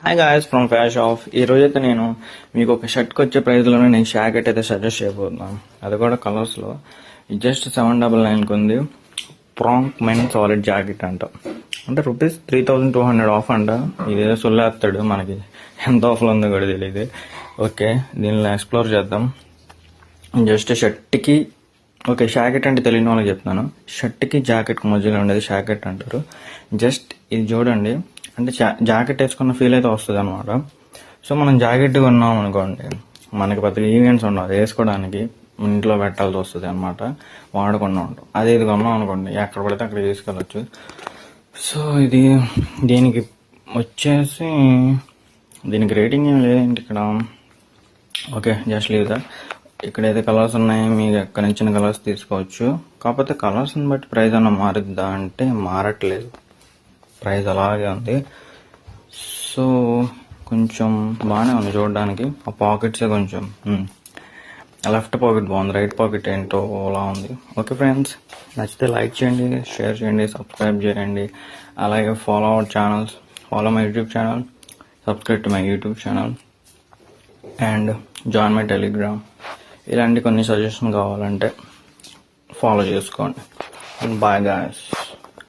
Hi guys from fash off. ఈ రోజైతే నేను మీకు ఒక షర్ట్కి వచ్చే ప్రైస్లోనే నేను జాకెట్ అయితే సజెస్ట్ చేయబోతున్నాను. అది కూడా కలర్స్లో జస్ట్ 799 ఉంది. ప్రాంక్ మెన్ సాలిడ్ జాకెట్ అంట. అంటే రూపీస్ 3200 ఆఫ్ అంట. ఇదేదో సొల్లేస్తాడు, మనకి ఎంత ఆఫ్లో ఉందో కూడా తెలియదు. ఓకే, దీనిలో ఎక్స్ప్లోర్ చేద్దాం. జస్ట్ షర్ట్కి ఓకే, జాకెట్ అంటే తెలియని వాళ్ళకి చెప్తున్నాను. షర్ట్కి జాకెట్కి మధ్యలో ఉండేది జాకెట్ అంటారు. జస్ట్ ఇది చూడండి, అంటే జాకెట్ వేసుకున్న ఫీల్ అయితే వస్తుంది అనమాట. సో మనం జాకెట్ కొన్నాం అనుకోండి, మనకి పెద్ద ఈవెంట్స్ ఉండవు వేసుకోవడానికి, ఇంట్లో పెట్టాల్సి వస్తుంది అనమాట, వాడకుండా ఉంటాం. అదే ఇది కొన్నాం అనుకోండి, ఎక్కడ పడితే అక్కడ తీసుకెళ్ళచ్చు. సో దీనికి వచ్చేసి దీనికి రేటింగ్ ఏం లేదండి ఇక్కడ. Okay, just leave that. ఇక్కడైతే కలర్స్ ఉన్నాయి, మీకు ఎక్కడ నచ్చిన కలర్స్ తీసుకోవచ్చు. కాకపోతే కలర్స్ని బట్టి ప్రైస్ అన్న మారుద్దా అంటే మారట్లేదు, ప్రైస్ అలాగే ఉంది. సో కొంచెం బాగానే ఉంది చూడడానికి. ఆ పాకెట్సే కొంచెం లెఫ్ట్ పాకెట్ బాగుంది, రైట్ పాకెట్ ఏంటో అలా ఉంది. ఓకే ఫ్రెండ్స్, నచ్చితే లైక్ చేయండి, షేర్ చేయండి, సబ్స్క్రైబ్ చేయండి. అలాగే follow our channels, follow my YouTube channel, subscribe to my YouTube channel and join my Telegram. ఇలాంటి కొన్ని సజెషన్ కావాలంటే ఫాలో చేసుకోండి. Bye guys.